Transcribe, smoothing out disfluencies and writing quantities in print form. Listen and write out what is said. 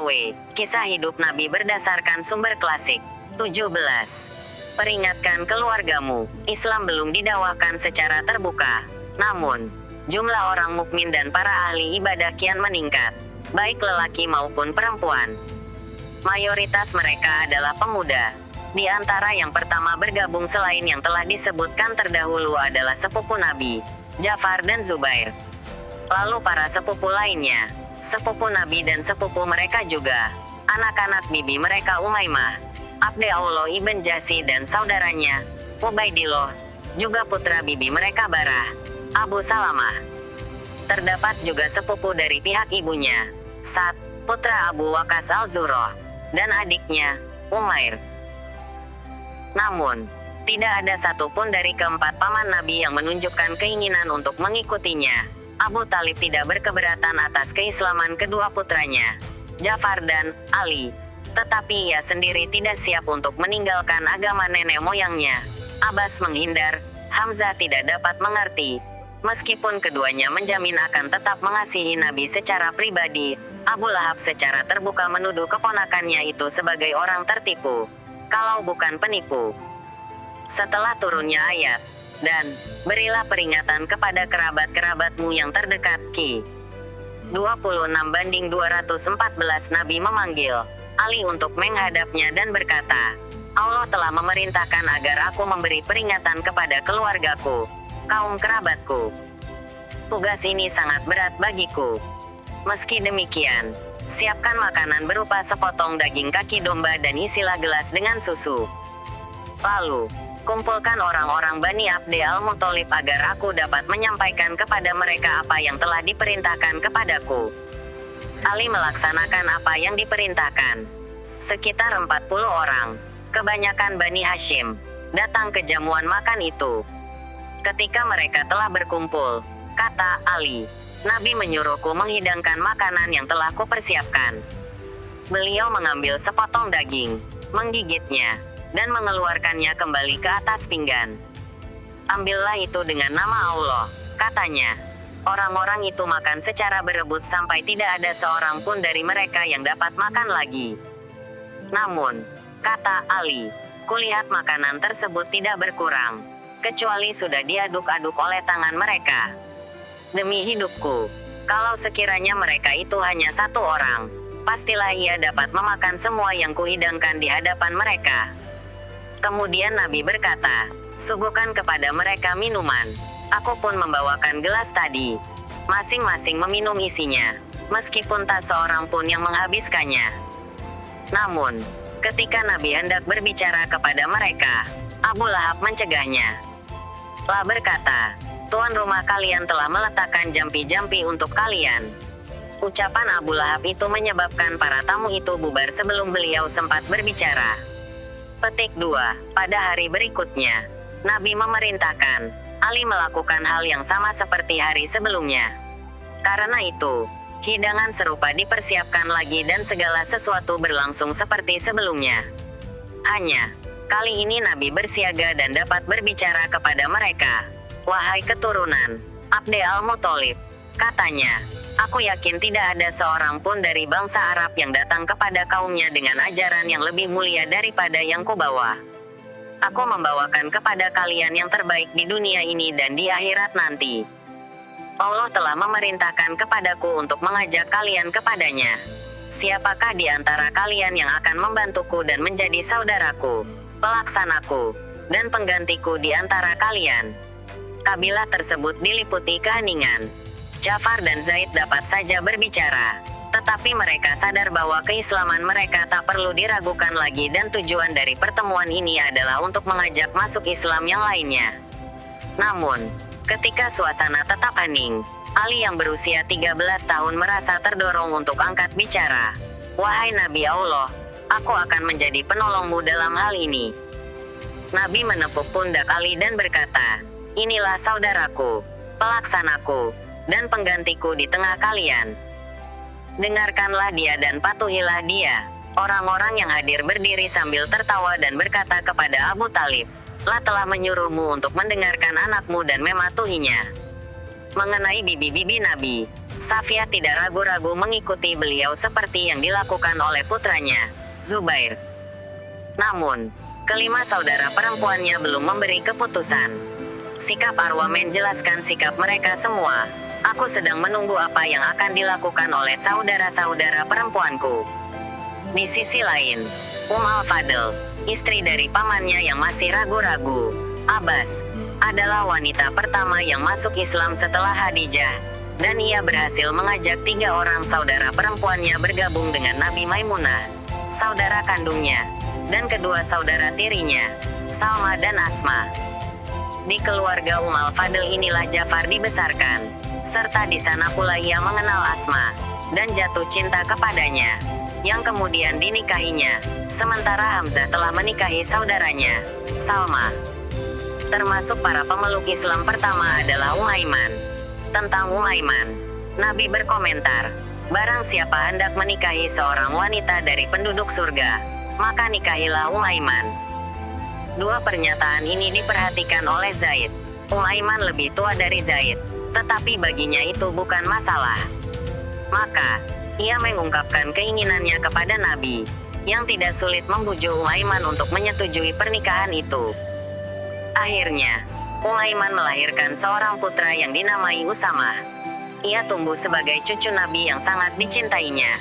KW, kisah hidup Nabi berdasarkan sumber klasik. 17. Peringatkan keluargamu, Islam belum didakwakan secara terbuka. Namun, jumlah orang mukmin dan para ahli ibadah kian meningkat, baik lelaki maupun perempuan. Mayoritas mereka adalah pemuda. Di antara yang pertama bergabung selain yang telah disebutkan terdahulu adalah sepupu Nabi, Ja'far dan Zubair. Lalu para sepupu lainnya, sepupu Nabi dan sepupu mereka juga, anak-anak bibi mereka Umaymah, Abdullah ibn Jasi dan saudaranya, Ubaidillah, juga putra bibi mereka Barah, Abu Salamah. Terdapat juga sepupu dari pihak ibunya, Sa'd, putra Abu Waqqas al-Zurrah, dan adiknya, Umair. Namun, tidak ada satupun dari keempat paman Nabi yang menunjukkan keinginan untuk mengikutinya. Abu Talib tidak berkeberatan atas keislaman kedua putranya, Ja'far dan Ali. Tetapi ia sendiri tidak siap untuk meninggalkan agama nenek moyangnya. Abbas menghindar, Hamzah tidak dapat mengerti. Meskipun keduanya menjamin akan tetap mengasihi Nabi secara pribadi, Abu Lahab secara terbuka menuduh keponakannya itu sebagai orang tertipu, kalau bukan penipu. Setelah turunnya ayat, dan berilah peringatan kepada kerabat-kerabatmu yang terdekat, Ki. 26:214 Nabi memanggil Ali untuk menghadapnya dan berkata, Allah telah memerintahkan agar aku memberi peringatan kepada keluargaku, kaum kerabatku. Tugas ini sangat berat bagiku. Meski demikian, siapkan makanan berupa sepotong daging kaki domba dan isilah gelas dengan susu. Lalu, kumpulkan orang-orang Bani Abdi al-Muthalib agar aku dapat menyampaikan kepada mereka apa yang telah diperintahkan kepadaku. Ali melaksanakan apa yang diperintahkan. Sekitar 40 orang, kebanyakan Bani Hashim, datang ke jamuan makan itu. Ketika mereka telah berkumpul, kata Ali, Nabi menyuruhku menghidangkan makanan yang telah kupersiapkan. Beliau mengambil sepotong daging, menggigitnya, dan mengeluarkannya kembali ke atas pinggan. Ambillah itu dengan nama Allah, katanya. Orang-orang itu makan secara berebut sampai tidak ada seorang pun dari mereka yang dapat makan lagi. Namun, kata Ali, kulihat makanan tersebut tidak berkurang, kecuali sudah diaduk-aduk oleh tangan mereka. Demi hidupku, kalau sekiranya mereka itu hanya satu orang, pastilah ia dapat memakan semua yang kuhidangkan di hadapan mereka. Kemudian Nabi berkata, suguhkan kepada mereka minuman. Aku pun membawakan gelas tadi. Masing-masing meminum isinya, meskipun tak seorang pun yang menghabiskannya. Namun, ketika Nabi hendak berbicara kepada mereka, Abu Lahab mencegahnya. Lah berkata, tuan rumah kalian telah meletakkan jampi-jampi untuk kalian. Ucapan Abu Lahab itu menyebabkan para tamu itu bubar sebelum beliau sempat berbicara. Petik 2. Pada hari berikutnya, Nabi memerintahkan Ali melakukan hal yang sama seperti hari sebelumnya. Karena itu, hidangan serupa dipersiapkan lagi dan segala sesuatu berlangsung seperti sebelumnya. Hanya, kali ini Nabi bersiaga dan dapat berbicara kepada mereka. Wahai keturunan Abdi al-Muthalib, katanya, aku yakin tidak ada seorang pun dari bangsa Arab yang datang kepada kaumnya dengan ajaran yang lebih mulia daripada yang kubawa. Aku membawakan kepada kalian yang terbaik di dunia ini dan di akhirat nanti. Allah telah memerintahkan kepadaku untuk mengajak kalian kepadanya. Siapakah di antara kalian yang akan membantuku dan menjadi saudaraku, pelaksanaku, dan penggantiku di antara kalian? Kabilah tersebut diliputi keheningan. Ja'far dan Zaid dapat saja berbicara, tetapi mereka sadar bahwa keislaman mereka tak perlu diragukan lagi dan tujuan dari pertemuan ini adalah untuk mengajak masuk Islam yang lainnya. Namun, ketika suasana tetap hening, Ali yang berusia 13 tahun merasa terdorong untuk angkat bicara. Wahai Nabi Allah, aku akan menjadi penolongmu dalam hal ini. Nabi menepuk pundak Ali dan berkata, inilah saudaraku, pelaksanaku, dan penggantiku di tengah kalian. Dengarkanlah dia dan patuhilah dia. Orang-orang yang hadir berdiri sambil tertawa dan berkata kepada Abu Talib, Allah telah menyuruhmu untuk mendengarkan anakmu dan mematuhinya. Mengenai bibi-bibi Nabi, Safiyah tidak ragu-ragu mengikuti beliau seperti yang dilakukan oleh putranya, Zubair. Namun, kelima saudara perempuannya belum memberi keputusan. Sikap Arwa menjelaskan sikap mereka semua. Aku sedang menunggu apa yang akan dilakukan oleh saudara-saudara perempuanku. Di sisi lain, Al-Fadl, istri dari pamannya yang masih ragu-ragu, Abbas, adalah wanita pertama yang masuk Islam setelah Khadijah, dan ia berhasil mengajak 3 orang saudara perempuannya bergabung dengan Nabi Maimunah, saudara kandungnya, dan kedua saudara tirinya, Salma dan Asma. Di keluarga Al-Fadl inilah Ja'far dibesarkan, serta di sana pula ia mengenal Asma, dan jatuh cinta kepadanya, yang kemudian dinikahinya, sementara Hamzah telah menikahi saudaranya, Salma. Termasuk para pemeluk Islam pertama adalah Aiman. Tentang Aiman, Nabi berkomentar, barang siapa hendak menikahi seorang wanita dari penduduk surga, maka nikahilah Aiman. 2 pernyataan ini diperhatikan oleh Zaid. Aiman lebih tua dari Zaid, tetapi baginya itu bukan masalah. Maka, ia mengungkapkan keinginannya kepada Nabi, yang tidak sulit membujuk Aiman untuk menyetujui pernikahan itu. Akhirnya, Aiman melahirkan seorang putra yang dinamai Usama. Ia tumbuh sebagai cucu Nabi yang sangat dicintainya.